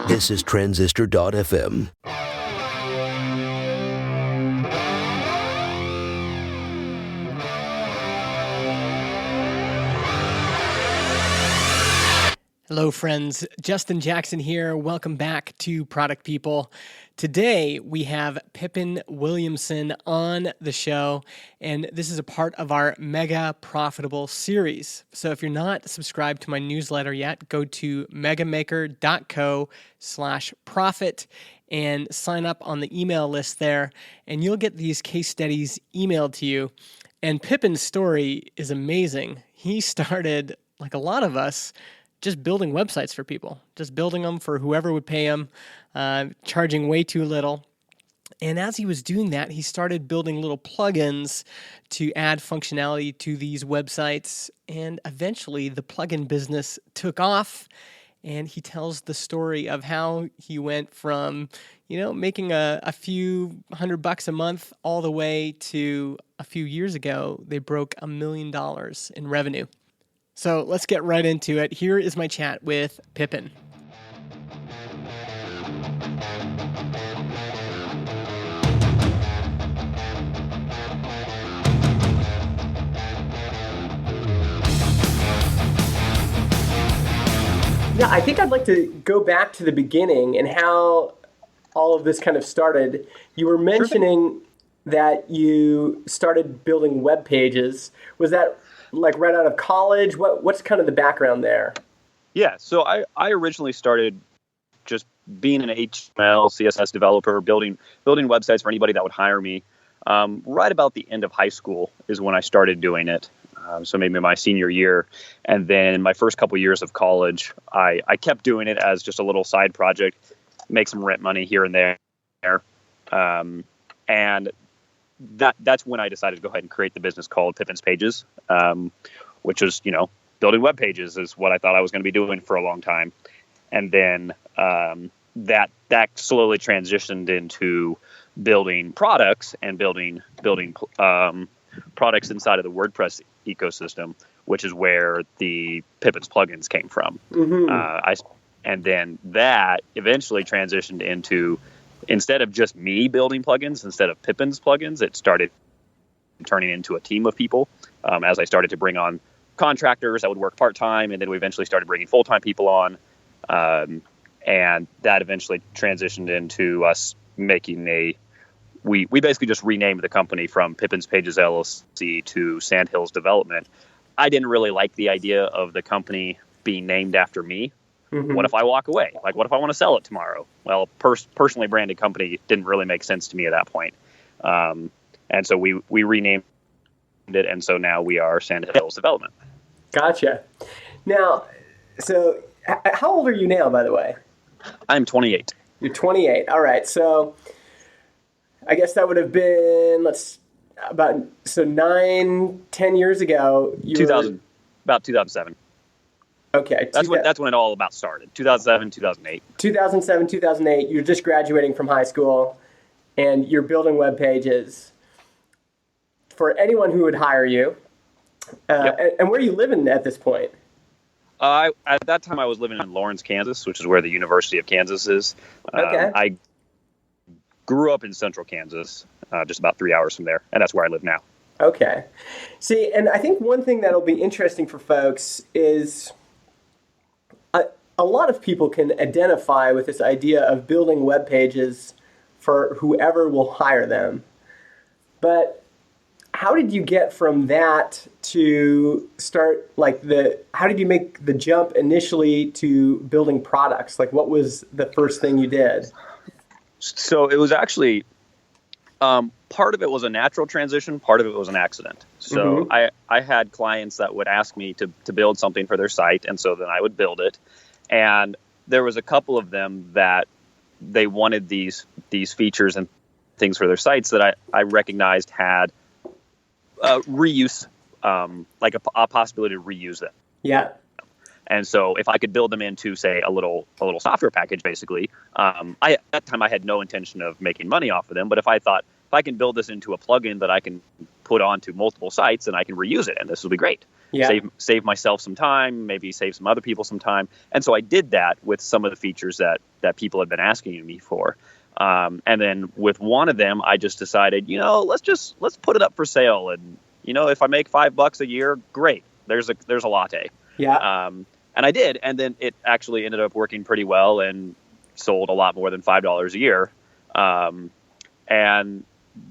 This is Transistor.fm. Hello, friends. Justin Jackson here. Welcome back to Product People. Today, we have Pippin Williamson on the show, and this is a part of our Mega Profitable series. So if you're not subscribed to my newsletter yet, go to megamaker.co/profit and sign up on the email list there, and you'll get these case studies emailed to you. And Pippin's story is amazing. He started, like a lot of us, just building websites for people, just building them for whoever would pay him, charging way too little. And as he was doing that, he started building little plugins to add functionality to these websites. And eventually the plugin business took off. And he tells the story of how he went from, making a few $100 a month all the way to a few years ago, they broke $1 million in revenue. So let's get right into it. Here is my chat with Pippin. Yeah, I think I'd like to go back to the beginning and how all of this kind of started. You were mentioning that you started building web pages. Was that like right out of college? What's kind of the background there? Yeah, so I originally started just being an HTML, CSS developer, building websites for anybody that would hire me. Right about the end of high school is when I started doing it. So maybe my senior year. And then my first couple years of college, I kept doing it as just a little side project, make some rent money here and there. And that's when I decided to go ahead and create the business called Pippin's Pages, which was, building web pages is what I thought I was going to be doing for a long time. And then that slowly transitioned into building products and building products inside of the WordPress ecosystem, which is where the Pippin's plugins came from. Mm-hmm. And then that eventually transitioned into, instead of just me building plugins, instead of Pippin's plugins, it started turning into a team of people as I started to bring on contractors that would work part-time, and then we eventually started bringing full-time people on. And that eventually transitioned into us making we basically just renamed the company from Pippin's Pages LLC to Sandhills Development. I didn't really like the idea of the company being named after me. Mm-hmm. What if I walk away? Like, what if I want to sell it tomorrow? Well, personally branded company didn't really make sense to me at that point. And so we renamed it, and so now we are Sandhills Development. Gotcha. Now, so how old are you now, by the way? I'm 28. You're 28. All right. So I guess that would have been, 9-10 years ago. About 2007. Okay. That's when it all about started. 2007, 2008. 2007, 2008. You're just graduating from high school, and you're building web pages for anyone who would hire you. Yep. And where are you living at this point? At that time, I was living in Lawrence, Kansas, which is where the University of Kansas is. Okay. I grew up in central Kansas, just about 3 hours from there, and that's where I live now. Okay. See, and I think one thing that'll be interesting for folks is a lot of people can identify with this idea of building web pages for whoever will hire them. But how did you get from that to start, how did you make the jump initially to building products? Like, what was the first thing you did? So it was actually, part of it was a natural transition, part of it was an accident. So mm-hmm. I had clients that would ask me to build something for their site, and so then I would build it. And there was a couple of them that they wanted these features and things for their sites that I recognized had reuse, like a possibility to reuse them. Yeah. And so if I could build them into, say, a little software package, basically, at that time I had no intention of making money off of them. But if I thought, if I can build this into a plugin that I can put onto multiple sites, then I can reuse it, and this will be great. save myself some time, maybe save some other people some time. And so I did that with some of the features that people had been asking me for. And then with one of them, I just decided, let's put it up for sale. And, if I make $5 a year, great. There's a latte. Yeah. And I did. And then it actually ended up working pretty well and sold a lot more than $5 a year. And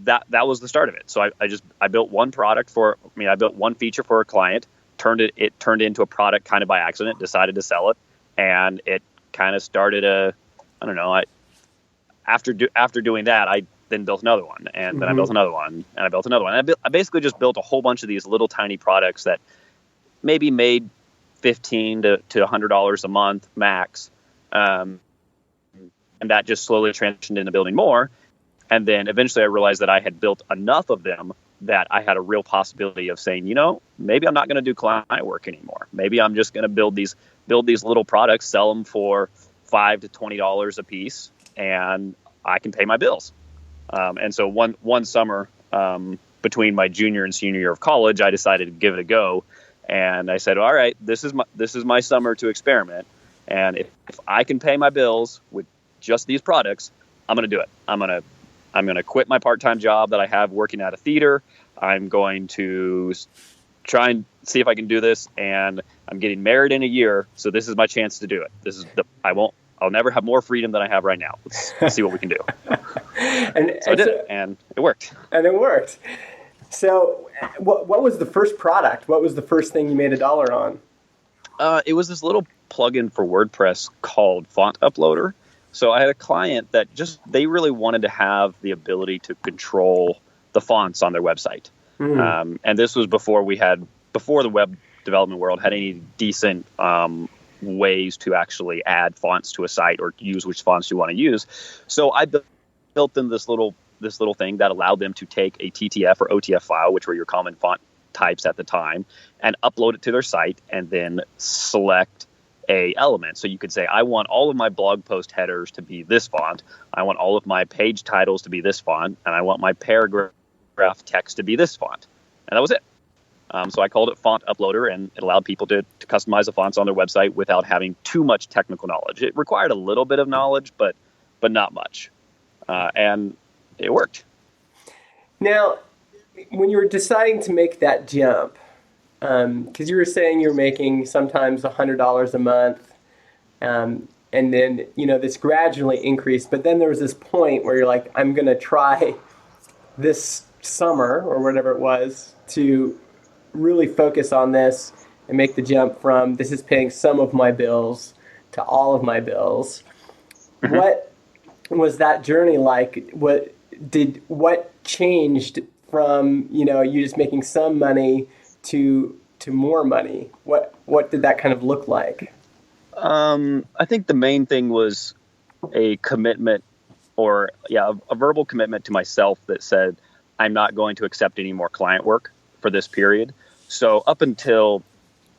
that was the start of it. So I built one I built one feature for a client, it turned into a product kind of by accident, decided to sell it. And it kind of started after doing that, I then built another one, and then I built another one, and I built another one. And I basically just built a whole bunch of these little tiny products that maybe made $15 to $100 a month max. And that just slowly transitioned into building more. And then eventually I realized that I had built enough of them that I had a real possibility of saying, maybe I'm not going to do client work anymore. Maybe I'm just going to build these little products, sell them for $5 to $20 a piece, and I can pay my bills. And so one summer between my junior and senior year of college, I decided to give it a go. And I said, all right, this is my summer to experiment. And if I can pay my bills with just these products, I'm going to do it. I'm going to quit my part-time job that I have working at a theater. I'm going to try and see if I can do this. And I'm getting married in a year. So this is my chance to do it. I'll never have more freedom than I have right now. Let's see what we can do. So I did it, and it worked. So what was the first product? What was the first thing you made $1 on? It was this little plugin for WordPress called Font Uploader. So I had a client that they really wanted to have the ability to control the fonts on their website. And this was before the web development world had any decent ways to actually add fonts to a site or use which fonts you want to use. So I built them this little thing that allowed them to take a TTF or OTF file, which were your common font types at the time, and upload it to their site and then select a element. So you could say, I want all of my blog post headers to be this font. I want all of my page titles to be this font. And I want my paragraph text to be this font. And that was it. So I called it Font Uploader, and it allowed people to customize the fonts on their website without having too much technical knowledge. It required a little bit of knowledge, but not much. And it worked. Now, when you were deciding to make that jump, because you were saying you were making sometimes $100 a month, and then, this gradually increased, but then there was this point where you're like, I'm going to try this summer or whatever it was to really focus on this and make the jump from this is paying some of my bills to all of my bills. What was that journey like? What changed from, you just making some money to more money? What did that kind of look like? I think the main thing was a commitment a verbal commitment to myself that said, I'm not going to accept any more client work for this period. So up to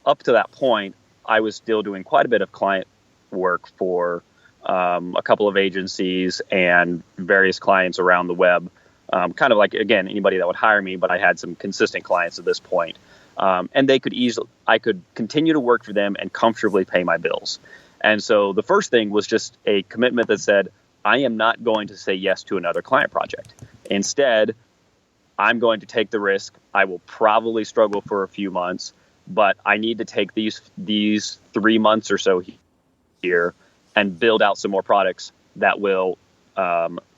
that point, I was still doing quite a bit of client work for a couple of agencies and various clients around the web. Kind of like, again, anybody that would hire me, but I had some consistent clients at this point. And I could continue to work for them and comfortably pay my bills. And so the first thing was just a commitment that said, I am not going to say yes to another client project. Instead, I'm going to take the risk. I will probably struggle for a few months, but I need to take these 3 months or so here and build out some more products that will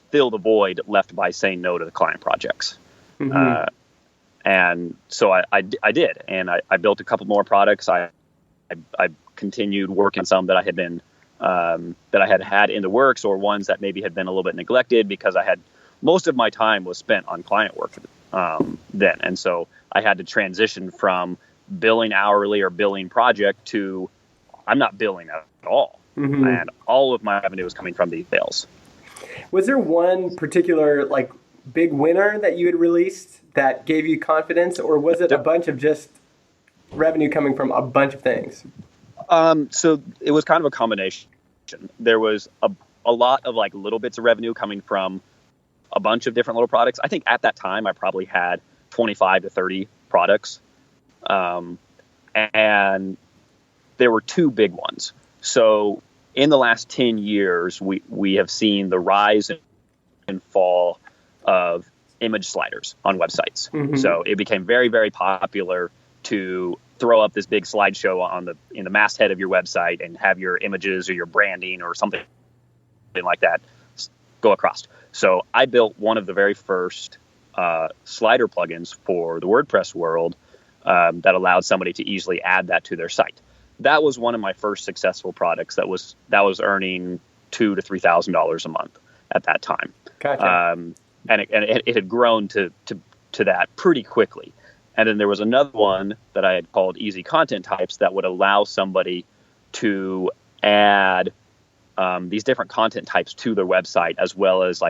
fill the void left by saying no to the client projects. And so I did, and I built a couple more products. I continued working on some that I had been that I had in the works, or ones that maybe had been a little bit neglected because most of my time was spent on client work then. And so I had to transition from billing hourly or billing project to I'm not billing at all. And all of my revenue was coming from these sales. Was there one particular big winner that you had released that gave you confidence, or was it a bunch of just revenue coming from a bunch of things? So it was kind of a combination. There was a lot of little bits of revenue coming from a bunch of different little products. I think at that time I probably had 25 to 30 products. And there were two big ones. So in the last 10 years, we have seen the rise and fall of image sliders on websites. So it became very, very popular to throw up this big slideshow in the masthead of your website and have your images or your branding or something like that go across. So I built one of the very first slider plugins for the WordPress world that allowed somebody to easily add that to their site. That was one of my first successful products that was earning $2,000 to $3,000 a month at that time. Gotcha. And it had grown to that pretty quickly. And then there was another one that I had called Easy Content Types that would allow somebody to add these different content types to their website, as well as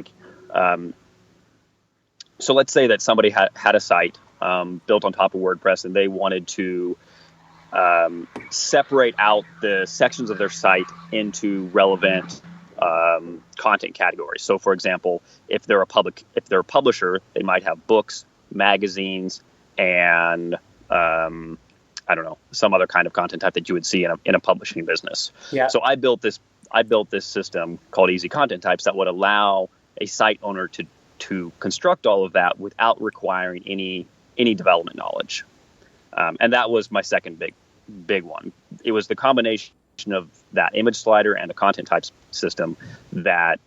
so let's say that somebody had a site built on top of WordPress, and they wanted to separate out the sections of their site into relevant content categories. So, for example, if they're a publisher, they might have books, magazines, and I don't know, some other kind of content type that you would see in a publishing business. Yeah. So I built this system called Easy Content Types that would allow a site owner to construct all of that without requiring any development knowledge. And that was my second big one. It was the combination of that image slider and the content types system that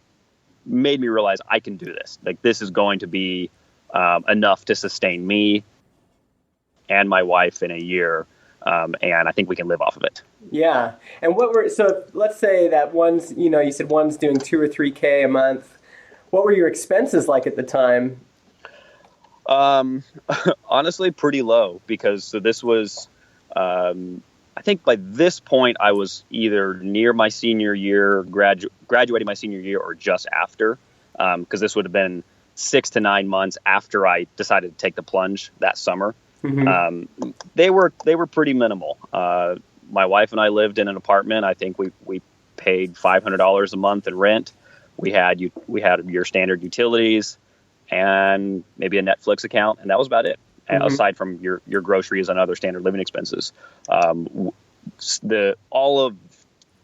made me realize I can do this. Like, this is going to be enough to sustain me and my wife in a year. And I think we can live off of it. Yeah. And so let's say that one's, you said one's doing 2 or 3K a month. What were your expenses like at the time? Honestly, pretty low, because this was, I think by this point I was either near my senior year, graduating my senior year, or just after, because this would have been 6 to 9 months after I decided to take the plunge that summer. They were pretty minimal. My wife and I lived in an apartment. I think we paid $500 a month in rent. We had your standard utilities and maybe a Netflix account, and that was about it. Aside from your groceries and other standard living expenses. All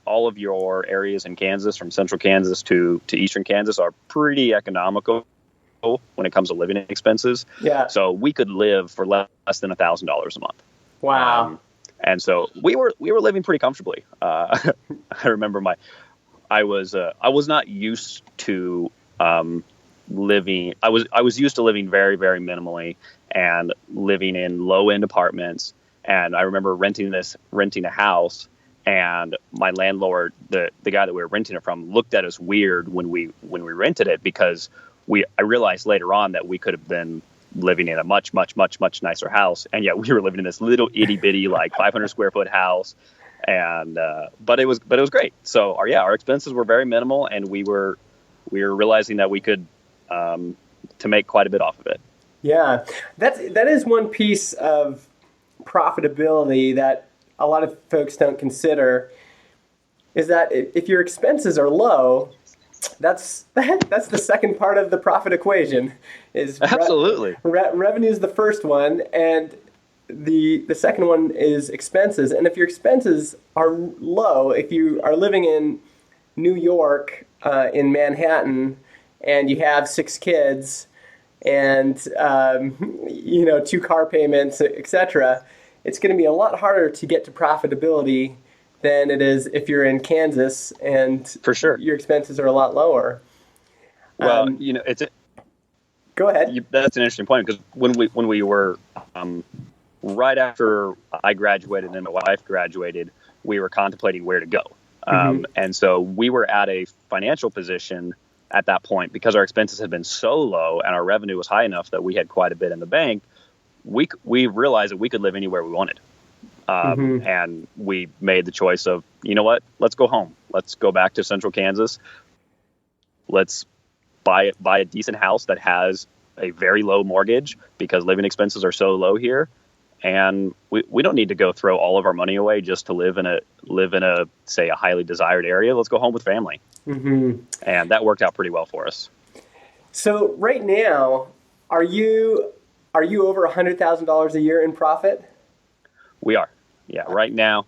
of your areas in Kansas, from central Kansas to eastern Kansas, are pretty economical when it comes to living expenses. Yeah. So we could live for less than $1,000 a month. Wow. And so we were living pretty comfortably. I remember I was not used to living. I was used to living very, very minimally and living in low end apartments. And I remember renting a house, and my landlord, the guy that we were renting it from, looked at us weird when we rented it, because I realized later on that we could have been living in a much, much, much, much nicer house. And yet we were living in this little itty bitty, 500 square foot house. And, but it was great. So our expenses were very minimal, and we were realizing that we could, to make quite a bit off of it. Yeah. That is one piece of profitability that a lot of folks don't consider, is that if your expenses are low, that's the second part of the profit equation. Is absolutely revenue is the first one, and the second one is expenses. And if your expenses are low, if you are living in New York, in Manhattan, and you have 6 kids and 2 car payments, etc., it's going to be a lot harder to get to profitability than it is if you're in Kansas and for sure your expenses are a lot lower. Well, go ahead. That's an interesting point, because when we were right after I graduated and my wife graduated, we were contemplating where to go. And so we were at a financial position at that point, because our expenses had been so low and our revenue was high enough that we had quite a bit in the bank. We realized that we could live anywhere we wanted. And we made the choice of, you know what, let's go home. Let's go back to central Kansas. Let's buy a decent house that has a very low mortgage, because living expenses are so low here. And we don't need to go throw all of our money away just to live in a say a highly desired area. Let's go home with family. And that worked out pretty well for us. So right now, are you over $100,000 a year in profit? We are. Yeah, right now.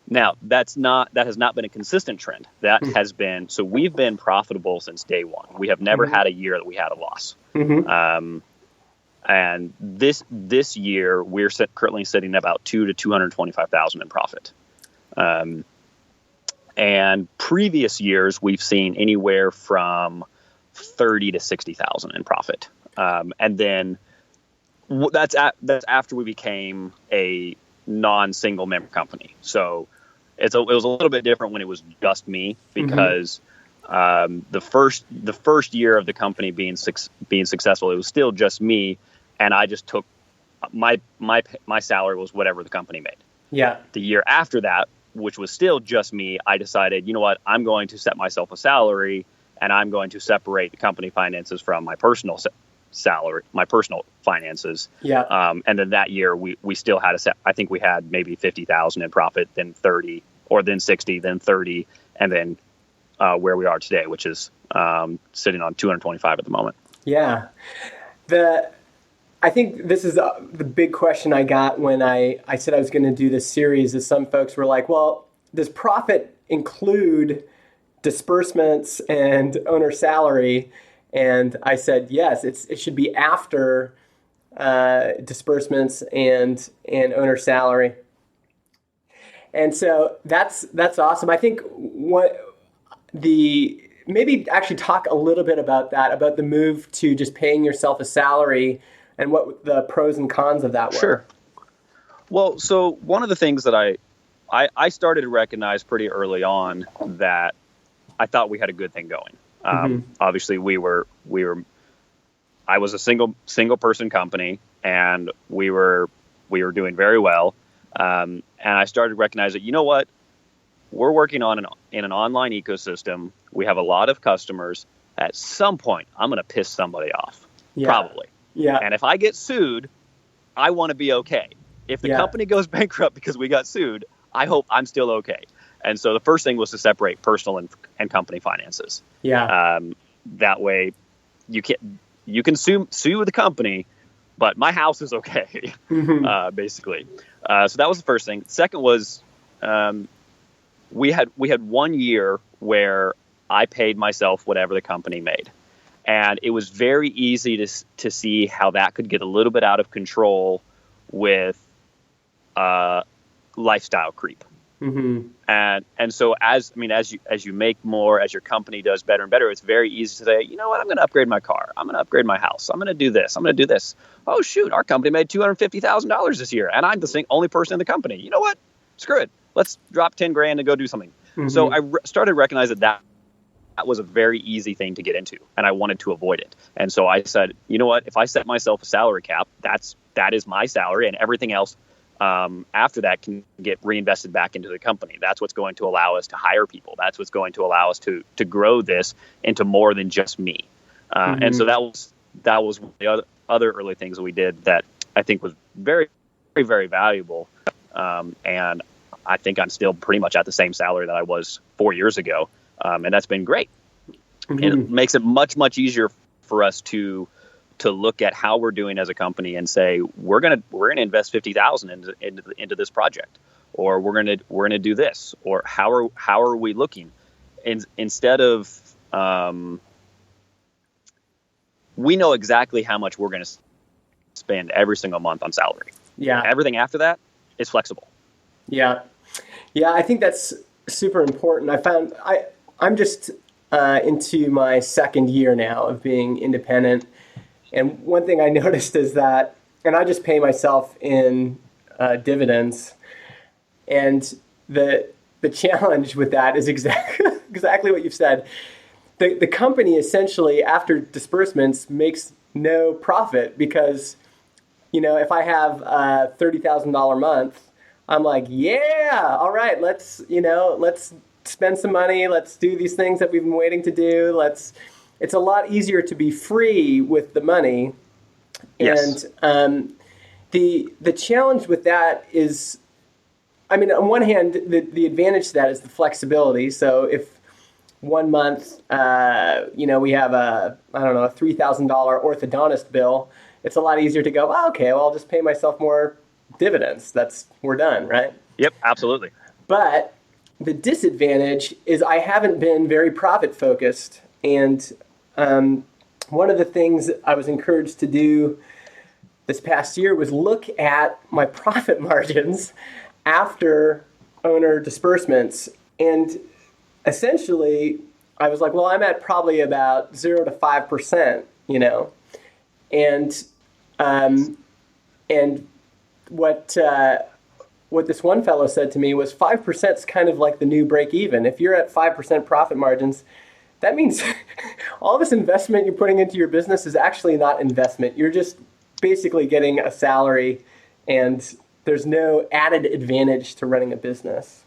Now that has not been a consistent trend. That has been, so we've been profitable since day one. We have never had a year that we had a loss. And this year we're currently sitting at about $200,000 to $225,000 in profit. And previous years we've seen anywhere from 30 to 60,000 in profit. And then that's after we became a non-single member company. So it was a little bit different when it was just me, because the first year of the company being successful, it was still just me, and I just took my salary was whatever the company made. Yeah. The year after that, which was still just me, I decided, you know what, I'm going to set myself a salary, and I'm going to separate the company finances from my personal salary, my personal finances. Yeah. And then that year we still had I think we had maybe 50,000 in profit, then 30, or then 60, then 30, and then where we are today, which is sitting on 225 at the moment. Yeah. I think this is the big question I got when I said I was going to do this series, is some folks were like, well, does profit include disbursements and owner salary? And I said, yes, it should be after disbursements and owner salary. And so that's awesome. I think maybe actually talk a little bit about that, about the move to just paying yourself a salary and what the pros and cons of that were. Sure. Well, so one of the things that I started to recognize pretty early on, that I thought we had a good thing going. Obviously I was a single person company, and we were doing very well. And I started to recognize that, you know what, we're working in an online ecosystem. We have a lot of customers. At some point, I'm going to piss somebody off, probably. Yeah. And if I get sued, I want to be okay. If the company goes bankrupt because we got sued, I hope I'm still okay. And so the first thing was to separate personal and company finances. Yeah. That way, you can sue the company, but my house is okay. Basically. So that was the first thing. Second was, we had 1 year where I paid myself whatever the company made, and it was very easy to see how that could get a little bit out of control with lifestyle creep. And so as you make more, as your company does better and better, it's very easy to say, you know what, I'm going to upgrade my car, I'm going to upgrade my house, I'm going to do this, I'm going to do this. Oh shoot, our company made $250,000 this year, and I'm the only person in the company. You know what? Screw it. Let's drop 10 grand and go do something. So I started recognizing that was a very easy thing to get into, and I wanted to avoid it. And so I said, you know what, if I set myself a salary cap, that is my salary, and everything else after that can get reinvested back into the company. That's what's going to allow us to hire people. That's what's going to allow us to grow this into more than just me. And so that was one of the other early things that we did that I think was very, very, very valuable. And I think I'm still pretty much at the same salary that I was 4 years ago. And that's been great. And it makes it much, much easier for us to look at how we're doing as a company and say, we're gonna invest 50,000 into this project, or we're gonna do this, or how are we looking? Instead of we know exactly how much we're gonna spend every single month on salary. Yeah. Everything after that is flexible. Yeah. I think that's super important. I'm just into my second year now of being independent. And one thing I noticed is that, and I just pay myself in dividends, and the challenge with that is exactly what you've said. The company essentially, after disbursements, makes no profit, because, if I have a $30,000 month, I'm like, yeah, all right, let's spend some money. Let's do these things that we've been waiting to do. It's a lot easier to be free with the money. Yes. And the challenge with that is, on one hand, the advantage to that is the flexibility. So if 1 month, we have a $3,000 orthodontist bill, it's a lot easier to go, okay, well, I'll just pay myself more dividends. We're done, right? Yep, absolutely. But the disadvantage is I haven't been very profit focused. And one of the things I was encouraged to do this past year was look at my profit margins after owner disbursements. And essentially, I was like, well, I'm at probably about 0 to 5%, and what this one fellow said to me was 5% is kind of like the new break even. If you're at 5% profit margins, that means all this investment you're putting into your business is actually not investment. You're just basically getting a salary, and there's no added advantage to running a business.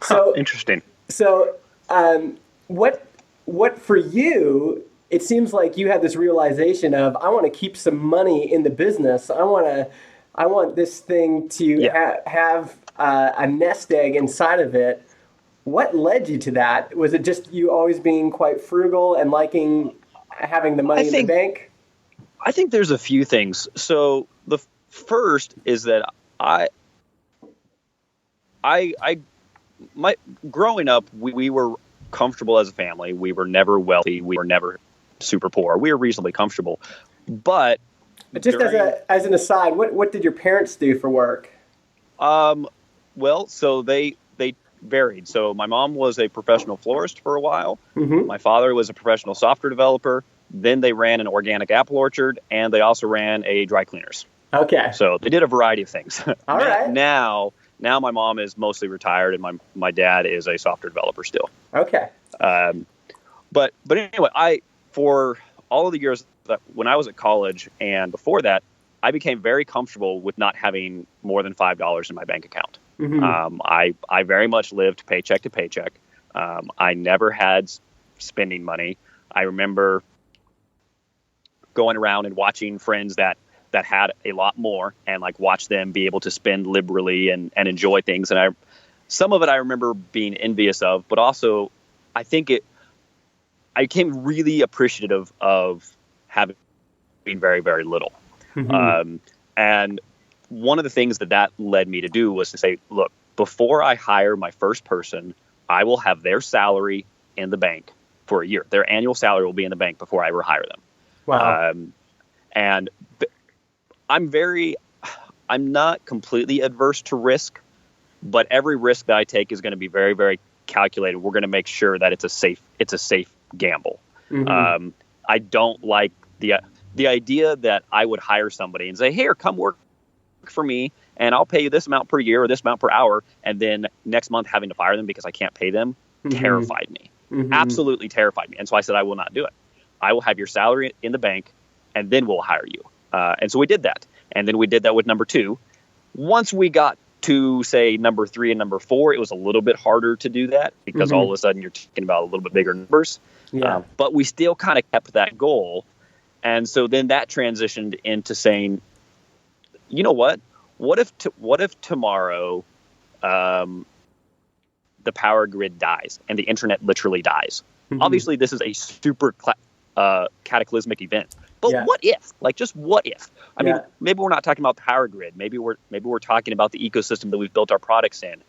So interesting. So what for you, it seems like you had this realization of, I want to keep some money in the business. I want this thing to have a nest egg inside of it. What led you to that? Was it just you always being quite frugal and liking having the money in the bank? I think there's a few things. So the first is that growing up, we were comfortable as a family. We were never wealthy. We were never super poor. We were reasonably comfortable. But just as an aside, what did your parents do for work? Well, so they varied. So my mom was a professional florist for a while. Mm-hmm. My father was a professional software developer. Then they ran an organic apple orchard, and they also ran a dry cleaners. Okay. So they did a variety of things. All right. Now my mom is mostly retired, and my dad is a software developer still. Okay. But anyway, for all of the years that when I was at college and before that, I became very comfortable with not having more than $5 in my bank account. Mm-hmm. I very much lived paycheck to paycheck. I never had spending money. I remember going around and watching friends that had a lot more and watch them be able to spend liberally and enjoy things. And some of it I remember being envious of, but also I became really appreciative of having very, very little. Mm-hmm. And one of the things that led me to do was to say, look, before I hire my first person, I will have their salary in the bank for a year. Their annual salary will be in the bank before I ever hire them. Wow. And I'm not completely adverse to risk, but every risk that I take is going to be very, very calculated. We're going to make sure that it's a safe gamble. Mm-hmm. I don't like the idea that I would hire somebody and say, here, come work for me and I'll pay you this amount per year or this amount per hour. And then next month having to fire them because I can't pay them terrified me. Mm-hmm. Absolutely terrified me. And so I said, I will not do it. I will have your salary in the bank and then we'll hire you. And so we did that. And then we did that with number 2. Once we got to say number 3 and number 4, it was a little bit harder to do that because all of a sudden you're talking about a little bit bigger numbers. Yeah. But we still kind of kept that goal. And so then that transitioned into saying, you know what? What if tomorrow the power grid dies and the internet literally dies? Mm-hmm. Obviously, this is a super cataclysmic event. But what if? Just what if? I mean, maybe we're not talking about the power grid. Maybe we're talking about the ecosystem that we've built our products in.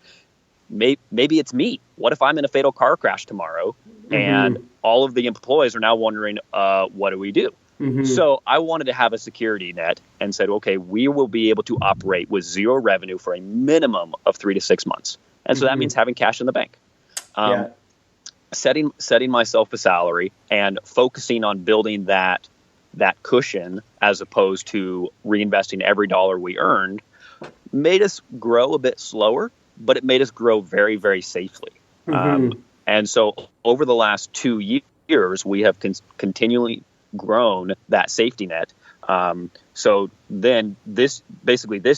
Maybe it's me. What if I'm in a fatal car crash tomorrow and all of the employees are now wondering, what do we do? Mm-hmm. So I wanted to have a security net and said, okay, we will be able to operate with 0 revenue for a minimum of 3 to 6 months. And so that means having cash in the bank. Setting myself a salary and focusing on building that cushion as opposed to reinvesting every dollar we earned made us grow a bit slower, but it made us grow very, very safely. Mm-hmm. And so over the last 2 years, we have continually grown that safety net. So then this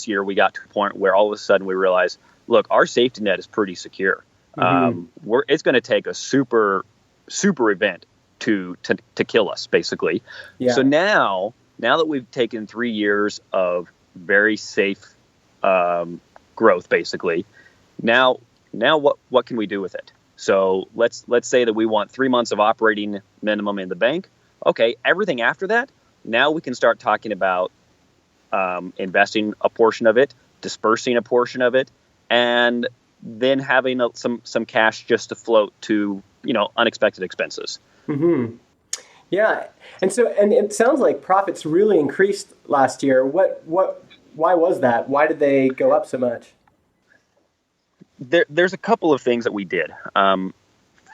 year we got to a point where all of a sudden we realized, look, our safety net is pretty secure. Mm-hmm. It's going to take a super event to kill us, basically. Yeah. So now that we've taken 3 years of very safe growth, basically, now what can we do with it? So let's say that we want 3 months of operating minimum in the bank. Okay, everything after that, now we can start talking about investing a portion of it, dispersing a portion of it, and then having some cash just to float to, unexpected expenses. Mm-hmm. Yeah. And it sounds like profits really increased last year. Why was that? Why did they go up so much? There's a couple of things that we did.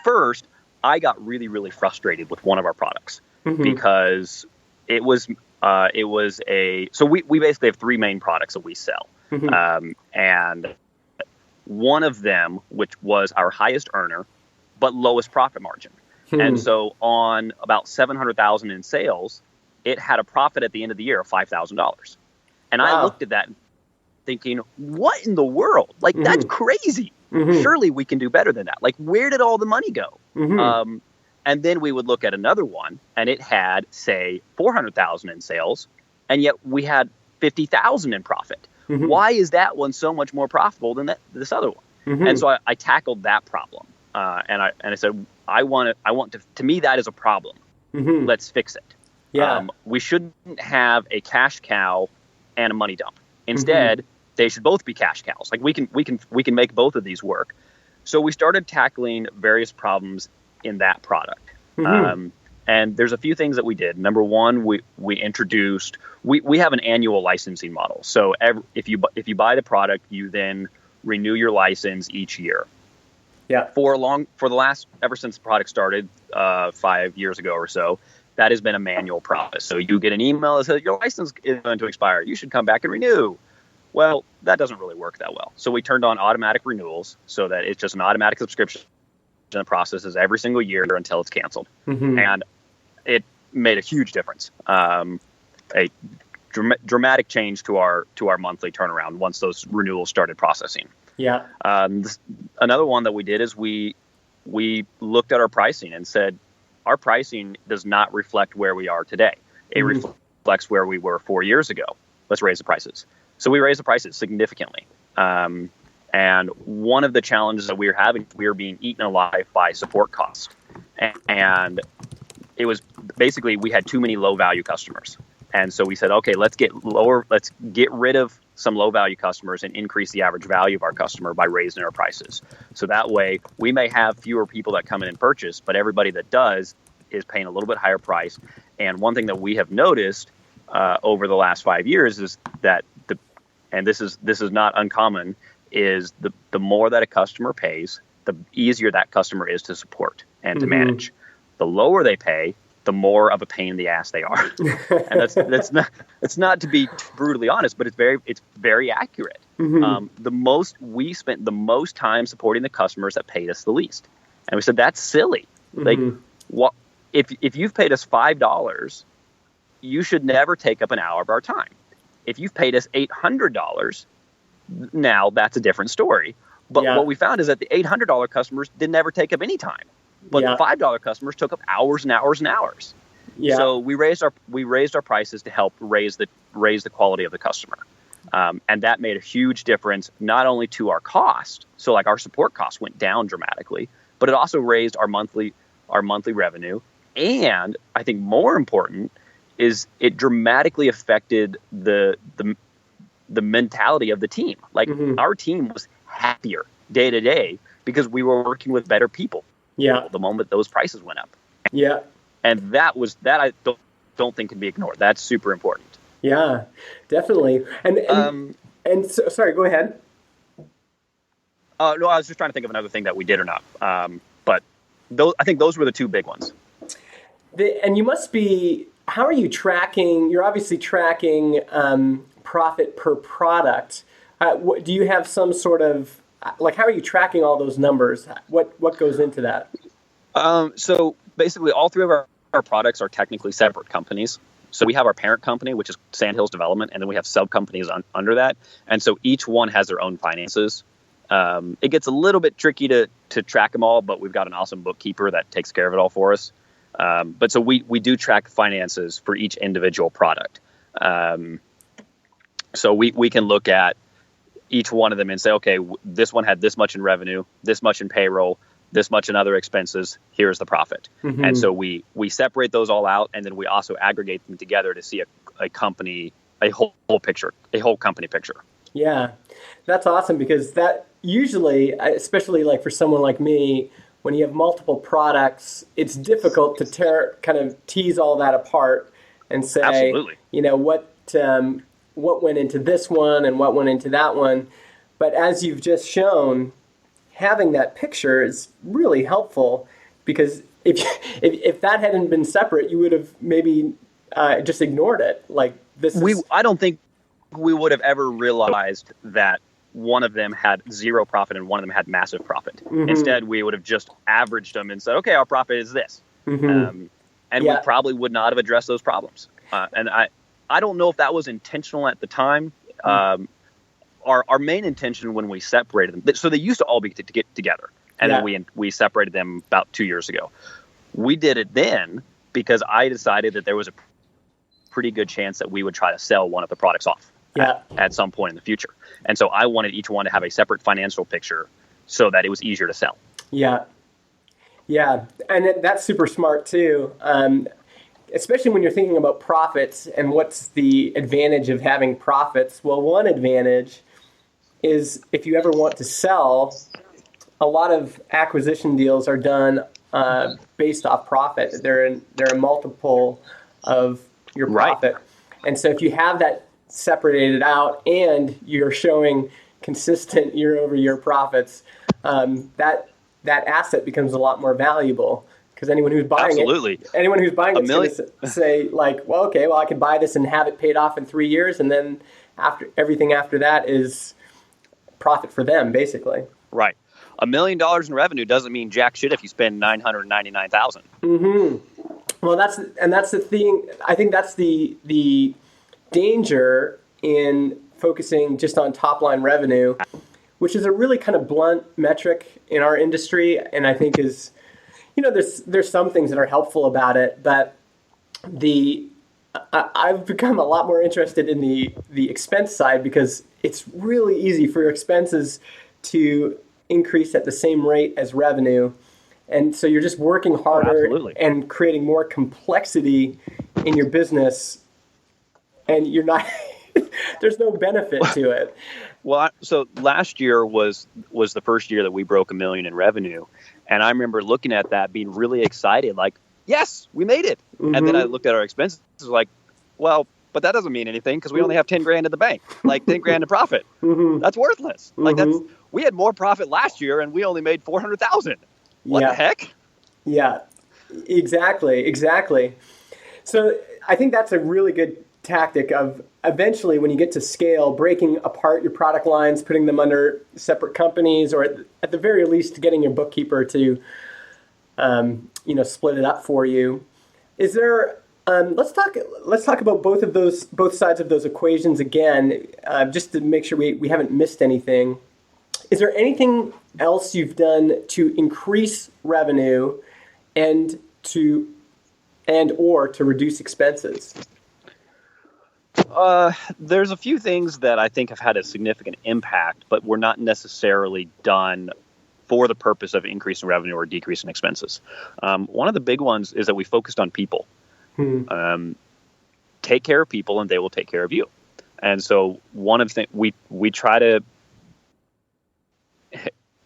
First, I got really, really frustrated with one of our products because it was so we basically have three main products that we sell. And one of them, which was our highest earner, but lowest profit margin. And so on about 700,000 in sales, it had a profit at the end of the year of $5,000. And I looked at that thinking, what in the world? Like, that's crazy. Surely we can do better than that. Like, where did all the money go? And then we would look at another one, and it had, say, 400,000 in sales, and yet we had 50,000 in profit. Why is that one so much more profitable than this other one? And so I tackled that problem, and I said, to me that is a problem. Let's fix it. Yeah. We shouldn't have a cash cow and a money dump. Instead, they should both be cash cows. Like, we can make both of these work. So we started tackling various problems in that product. And there's a few things that we did. Number one, we introduced, we have an annual licensing model. So if you buy the product, you then renew your license each year. Yeah. Ever since the product started 5 years ago or so, that has been a manual process. So you get an email that says your license is going to expire. You should come back and renew. Well, that doesn't really work that well. So we turned on automatic renewals so that it's just an automatic subscription that processes every single year until it's canceled. And it made a huge difference. A dramatic change to our monthly turnaround once those renewals started processing. Yeah. Another one that we did is we looked at our pricing and said, our pricing does not reflect where we are today. It reflects where we were 4 years ago. Let's raise the prices. So we raised the prices significantly. And one of the challenges that we were being eaten alive by support costs. And it was basically, we had too many low value customers. And so we said, okay, let's get rid of some low value customers and increase the average value of our customer by raising our prices. So that way we may have fewer people that come in and purchase, but everybody that does is paying a little bit higher price. And one thing that we have noticed over the last 5 years is that this is not uncommon, is the more that a customer pays, the easier that customer is to support and to manage. The lower they pay, the more of a pain in the ass they are. And that's not to be brutally honest, but it's very accurate. We spent the most time supporting the customers that paid us the least. And we said, that's silly. Like, what if you've paid us $5, you should never take up an hour of our time. If you've paid us $800, now that's a different story. But what we found is that the $800 customers didn't ever take up any time. But the $5 customers took up hours and hours and hours. Yeah. So we raised our prices to help raise the quality of the customer, and that made a huge difference not only to our cost. So like our support costs went down dramatically, but it also raised our monthly revenue. And I think more important is it dramatically affected the mentality of the team. Like our team was happier day to day because we were working with better people. Yeah. The moment those prices went up. Yeah. And that I don't think can be ignored. That's super important. Yeah, definitely. And so, sorry, go ahead. No, I was just trying to think of another thing that we did or not. But I think those were the two big ones. And you must be, how are you tracking? You're obviously tracking profit per product. Do you have some sort of, like, how are you tracking all those numbers? What goes into that? So basically all three of our products are technically separate companies. So we have our parent company, which is Sandhills Development, and then we have sub companies under that. And so each one has their own finances. It gets a little bit tricky to track them all, but we've got an awesome bookkeeper that takes care of it all for us. But so we do track finances for each individual product. So we can look at each one of them and say, okay, this one had this much in revenue, this much in payroll, this much in other expenses. Here's the profit. And so we separate those all out, and then we also aggregate them together to see a company a whole picture, a whole company picture. Yeah, that's awesome, because that usually, especially like for someone like me, when you have multiple products, it's difficult to kind of tease all that apart and say, Absolutely. What went into this one and what went into that one. But as you've just shown, having that picture is really helpful, because if that hadn't been separate, you would have maybe just ignored it. Like I don't think we would have ever realized that one of them had zero profit and one of them had massive profit. Mm-hmm. Instead, we would have just averaged them and said, okay, our profit is this. Mm-hmm. We probably would not have addressed those problems. And I don't know if that was intentional at the time. Our main intention when we separated them, so they used to all be together, and then we separated them about 2 years ago. We did it then because I decided that there was a pretty good chance that we would try to sell one of the products off at some point in the future. And so I wanted each one to have a separate financial picture so that it was easier to sell. Yeah. Yeah. And that's super smart too. Especially when you're thinking about profits and what's the advantage of having profits. Well, one advantage is if you ever want to sell, a lot of acquisition deals are done based off profit. They're a multiple of your profit. Right. And so if you have that separated out and you're showing consistent year-over-year profits, that asset becomes a lot more valuable, because anyone who's buying it is going to say like, well, I can buy this and have it paid off in 3 years, and then everything after that is profit for them, basically. Right. $1 million in revenue doesn't mean jack shit if you spend $999,000. Mm-hmm. Well, that's the thing. I think that's the danger in focusing just on top line revenue, which is a really kind of blunt metric in our industry, and I think is, there's some things that are helpful about it, but I've become a lot more interested in the expense side, because it's really easy for your expenses to increase at the same rate as revenue. And so you're just working harder and creating more complexity in your business, and you're not there's no benefit to it. Well, so last year was the first year that we broke $1 million in revenue. And I remember looking at that, being really excited, like, yes, we made it. Mm-hmm. And then I looked at our expenses, like, well, but that doesn't mean anything, because we only have 10 grand in the bank, like 10 grand in profit. Mm-hmm. That's worthless. Mm-hmm. Like we had more profit last year and we only made 400,000. What the heck? Yeah, exactly. So I think that's a really good tactic of eventually, when you get to scale, breaking apart your product lines, putting them under separate companies, or at the very least getting your bookkeeper to split it up for you. Is there let's talk about both sides of those equations again, just to make sure we haven't missed anything. Is there anything else you've done to increase revenue and or to reduce expenses? There's a few things that I think have had a significant impact, but were not necessarily done for the purpose of increasing revenue or decreasing expenses. One of the big ones is that we focused on people. Take care of people and they will take care of you. And so one of the things we try to,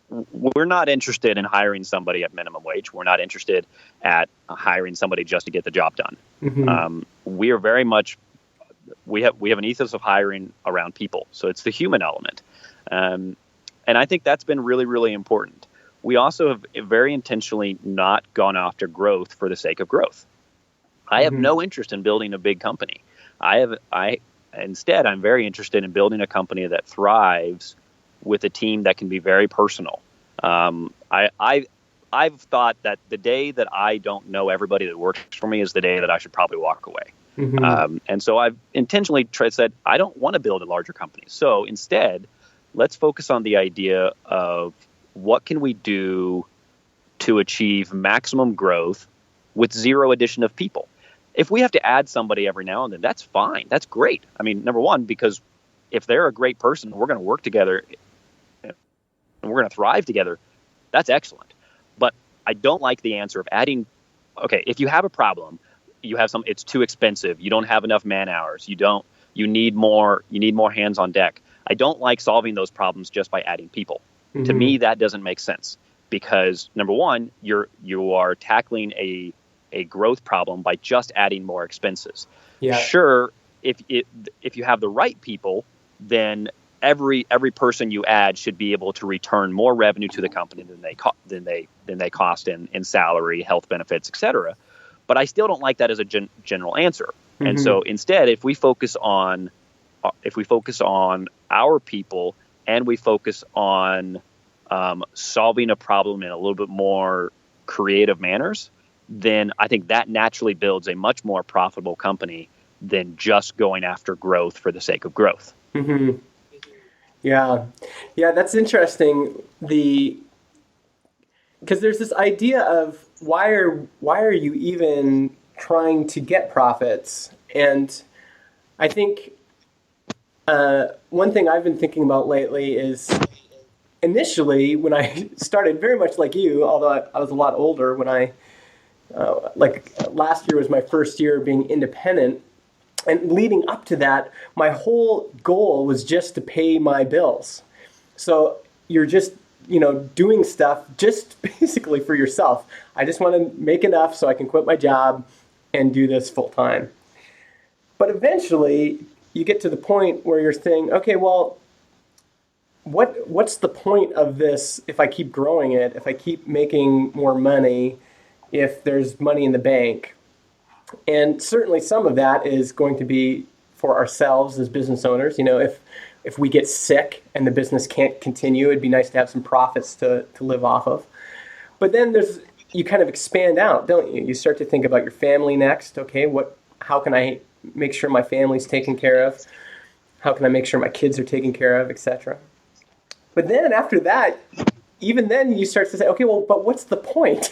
we're not interested in hiring somebody at minimum wage. We're not interested at hiring somebody just to get the job done. Mm-hmm. We are very much, we have an ethos of hiring around people. So it's the human element. And I think that's been really, really important. We also have very intentionally not gone after growth for the sake of growth. I have no interest in building a big company. Instead, I'm very interested in building a company that thrives with a team that can be very personal. I've thought that the day that I don't know everybody that works for me is the day that I should probably walk away. Mm-hmm. And so I've intentionally said, I don't want to build a larger company. So instead, let's focus on the idea of what can we do to achieve maximum growth with zero addition of people. If we have to add somebody every now and then, that's fine. That's great. I mean, number one, because if they're a great person, we're going to work together and we're going to thrive together. That's excellent. But I don't like the answer of adding, okay, if you have a problem, it's too expensive. You don't have enough man hours. You You need more hands on deck. I don't like solving those problems just by adding people. Mm-hmm. To me, that doesn't make sense because number one, you are tackling a growth problem by just adding more expenses. Yeah. Sure, if you have the right people, then every person you add should be able to return more revenue to the company than they cost in salary, health benefits, etc. But I still don't like that as a general answer. Mm-hmm. And so instead, if we focus on our people and we focus on solving a problem in a little bit more creative manners, then I think that naturally builds a much more profitable company than just going after growth for the sake of growth. Mm-hmm. Yeah, that's interesting. Because there's this idea of why are you even trying to get profits? And I think one thing I've been thinking about lately is initially when I started, very much like you, although I was a lot older when I last year was my first year being independent. And leading up to that, my whole goal was just to pay my bills. So you're just, doing stuff just basically for yourself. I just want to make enough so I can quit my job and do this full time. But eventually you get to the point where you're saying, okay, well, what's the point of this if I keep growing it, if I keep making more money, if there's money in the bank? And certainly some of that is going to be for ourselves as business owners. If we get sick and the business can't continue, it'd be nice to have some profits to live off of. But then you kind of expand out, don't you? You start to think about your family next. Okay, how can I make sure my family's taken care of? How can I make sure my kids are taken care of, etc.? But then after that, even then you start to say, okay, well, but what's the point?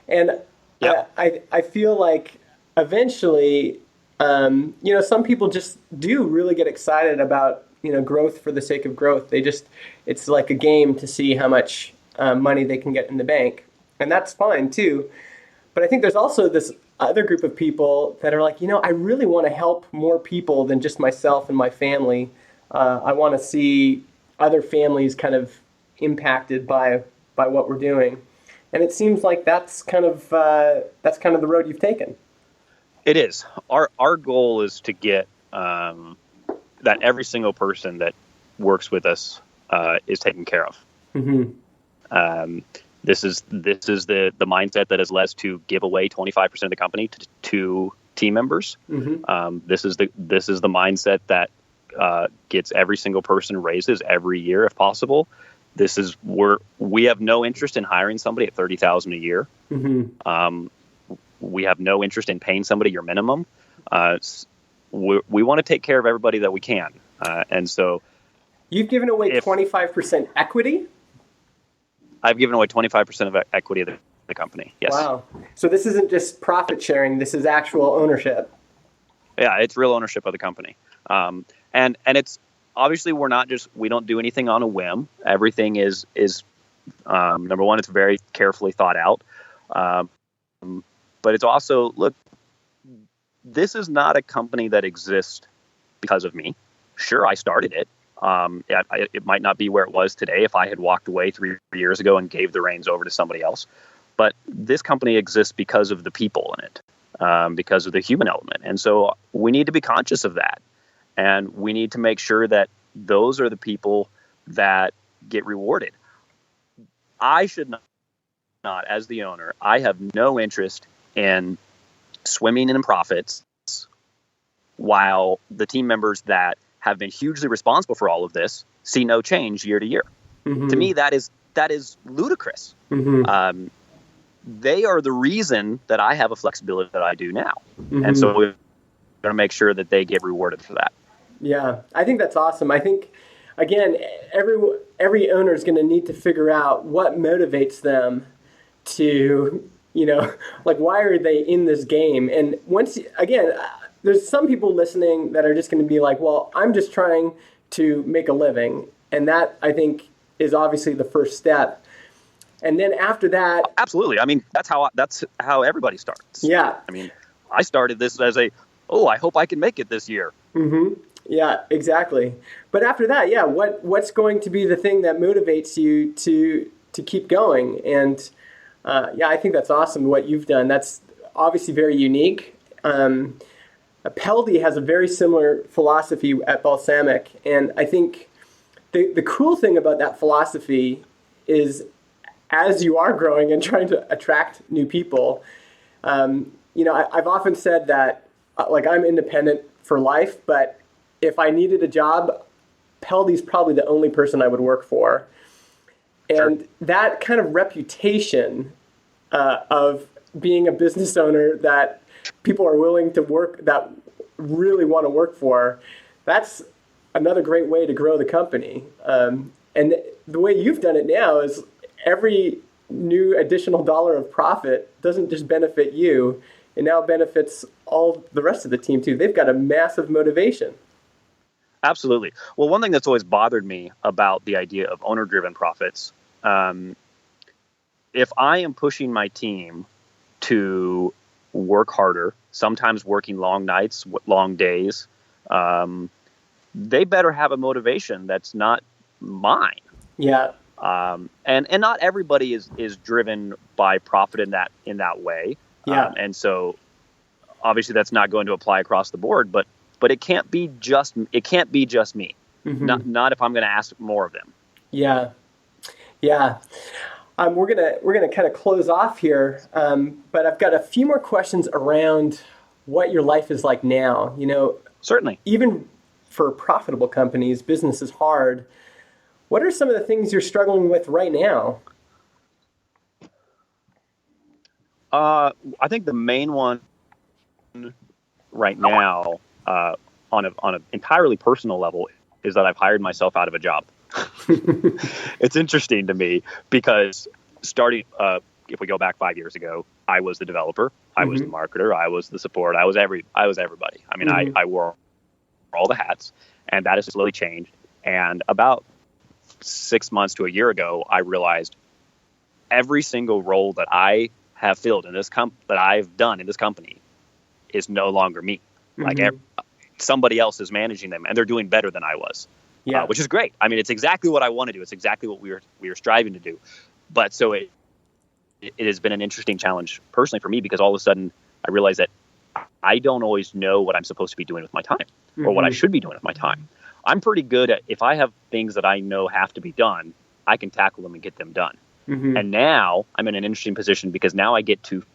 And yep. I feel like eventually, some people just do really get excited about, growth for the sake of growth. It's like a game to see how much money they can get in the bank. And that's fine too. But I think there's also this other group of people that are like, I really want to help more people than just myself and my family. I want to see other families kind of impacted by what we're doing. And it seems like that's kind of the road you've taken. It is. Our goal is to get that every single person that works with us is taken care of. Mm-hmm. This is the mindset that has led us to give away 25% of the company to team members. Mm-hmm. This is the mindset that gets every single person raises every year if possible. We have no interest in hiring somebody at $30,000 a year. Mm-hmm. We have no interest in paying somebody your minimum. We want to take care of everybody that we can. And so you've given away 25% equity? I've given away 25% of equity of the company. Yes. Wow. So this isn't just profit sharing. This is actual ownership. Yeah, it's real ownership of the company. And it's obviously we don't do anything on a whim. Everything is number one, it's very carefully thought out. But it's also, look, this is not a company that exists because of me. Sure, I started it. It might not be where it was today if I had walked away 3 years ago and gave the reins over to somebody else. But this company exists because of the people in it, because of the human element. And so we need to be conscious of that. And we need to make sure that those are the people that get rewarded. I should not, as the owner, I have no interest in swimming in profits while the team members that have been hugely responsible for all of this see no change year to year. Mm-hmm. To me, that is ludicrous. Mm-hmm. They are the reason that I have a flexibility that I do now. Mm-hmm. And so we're going to make sure that they get rewarded for that. Yeah, I think that's awesome. I think, again, every owner is going to need to figure out what motivates them to, why are they in this game? And there's some people listening that are just going to be like, well, I'm just trying to make a living. And that, I think, is obviously the first step. And then after that... Absolutely. I mean, that's how everybody starts. Yeah. I mean, I started this as I hope I can make it this year. Mm-hmm. Yeah, exactly. But after that, yeah, what's going to be the thing that motivates you to keep going? And yeah, I think that's awesome what you've done. That's obviously very unique. Peldy has a very similar philosophy at Balsamic, and I think the cool thing about that philosophy is as you are growing and trying to attract new people, I've often said that like I'm independent for life, but if I needed a job, Peldy's probably the only person I would work for. And sure. That kind of reputation of being a business owner that people are willing to work, that really want to work for, that's another great way to grow the company. And the way you've done it now is every new additional dollar of profit doesn't just benefit you, it now benefits all the rest of the team too. They've got a massive motivation. Absolutely. Well, one thing that's always bothered me about the idea of owner-driven profits, if I am pushing my team to work harder, sometimes working long nights, long days, they better have a motivation that's not mine. Yeah. And not everybody is driven by profit in that way. Yeah. And so obviously that's not going to apply across the board, but it can't be just me. Mm-hmm. Not if I'm going to ask more of them. Yeah. Yeah. We're gonna kind of close off here, but I've got a few more questions around what your life is like now. Certainly. Even for profitable companies, business is hard. What are some of the things you're struggling with right now? I think the main one right now, on an entirely personal level, is that I've hired myself out of a job. It's interesting to me because starting, if we go back 5 years ago, I was the developer, I was the marketer, I was the support, I was everybody. I mean, I wore all the hats, and that has slowly changed. And about 6 months to a year ago, I realized every single role that I have filled in this that I've done in this company is no longer me. Like somebody else is managing them, and they're doing better than I was. Yeah, which is great. I mean, it's exactly what I want to do. It's exactly what we were striving to do. But so it has been an interesting challenge personally for me, because all of a sudden I realized that I don't always know what I'm supposed to be doing with my time or what I should be doing with my time. I'm pretty good at, if I have things that I know have to be done, I can tackle them and get them done. And now I'm in an interesting position because now I get to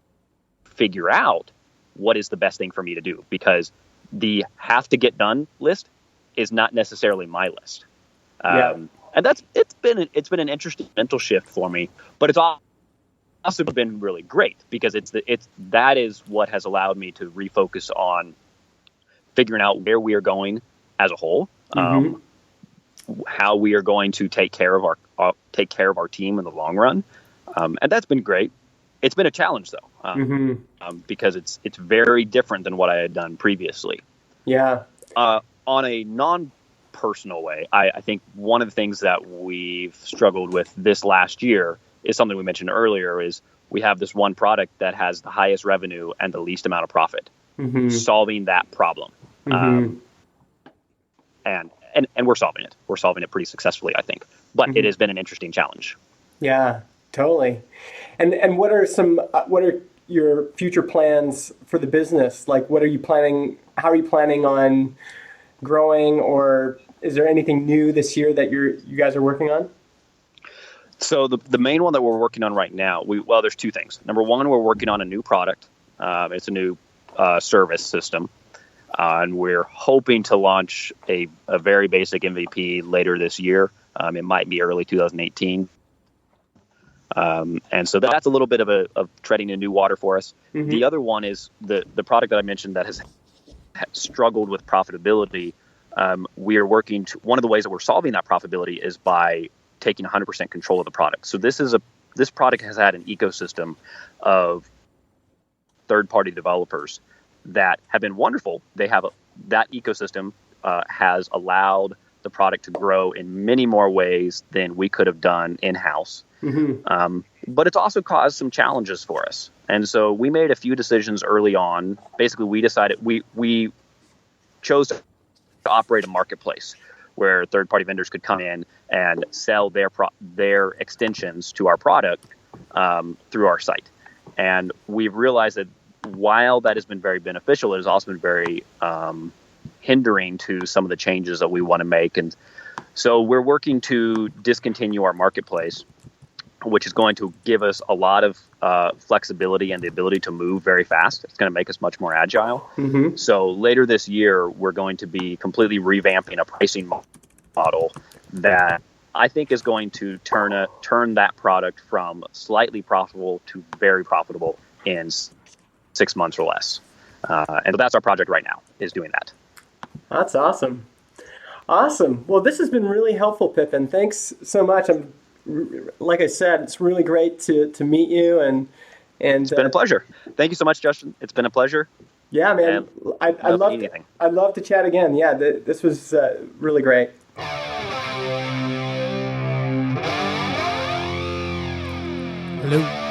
figure out what is the best thing for me to do, because the have to get done list is not necessarily my list. And it's been an interesting mental shift for me, but it's also been really great because that is what has allowed me to refocus on figuring out where we are going as a whole, how we are going to take care of our team in the long run. And that's been great. It's been a challenge though, because it's very different than what I had done previously. Yeah. On a non-personal way, I think one of the things that we've struggled with this last year is something we mentioned earlier, is we have this one product that has the highest revenue and the least amount of profit. Solving that problem. And we're solving it. We're solving it pretty successfully, I think. But it has been an interesting challenge. Yeah, totally. And what are your future plans for the business? Like, what are you planning? How are you planning on growing, or is there anything new this year that you guys are working on? So the main one that we're working on right now, there's two things. Number one, we're working on a new product. It's a new service system. And we're hoping to launch a very basic MVP later this year. It might be early 2018. And so that's a little bit of treading in new water for us. The other one is the product that I mentioned that has struggled with profitability. We are working to, one of the ways that we're solving that profitability is by taking 100% control of the product. So this product has had an ecosystem of third-party developers that have been wonderful. That ecosystem has allowed the product to grow in many more ways than we could have done in-house. But it's also caused some challenges for us. And so we made a few decisions early on. Basically, we decided we chose to operate a marketplace where third-party vendors could come in and sell their extensions to our product through our site. And we've realized that while that has been very beneficial, it has also been very hindering to some of the changes that we want to make. And so we're working to discontinue our marketplace, which is going to give us a lot of flexibility and the ability to move very fast. It's going to make us much more agile. Mm-hmm. So later this year, we're going to be completely revamping a pricing model that I think is going to turn that product from slightly profitable to very profitable in 6 months or less. And so that's our project right now, is doing that. That's awesome. Awesome. Well, this has been really helpful, Pippin. Thanks so much. Like I said, it's really great to meet you, and it's been a pleasure. Thank you so much, Justin. It's been a pleasure. Yeah, man. I'd love to chat again. Yeah, this was really great. Hello.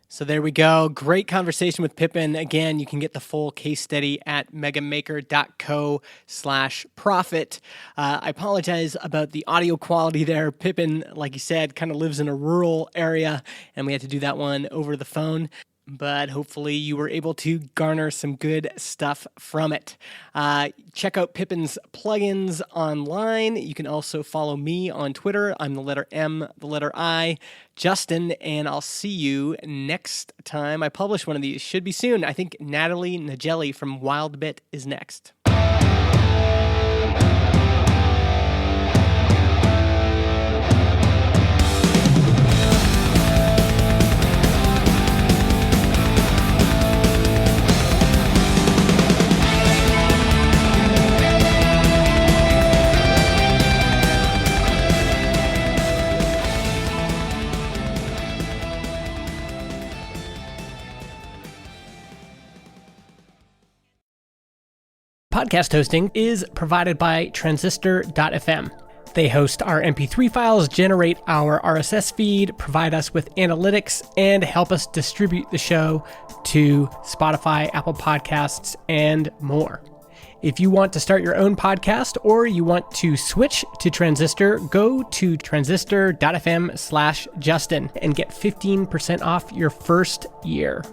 So there we go. Great conversation with Pippin. Again, you can get the full case study at megamaker.co/profit. I apologize about the audio quality there. Pippin, like you said, kind of lives in a rural area, and we had to do that one over the phone. But hopefully you were able to garner some good stuff from it. Check out Pippin's plugins online. You can also follow me on Twitter. I'm the letter M, the letter I, Justin, and I'll see you next time I publish one of these. Should be soon. I think Natalie Nagelli from WildBit is next. Podcast hosting is provided by Transistor.fm. They host our MP3 files, generate our RSS feed, provide us with analytics, and help us distribute the show to Spotify, Apple Podcasts, and more. If you want to start your own podcast or you want to switch to Transistor, go to transistor.fm/Justin and get 15% off your first year.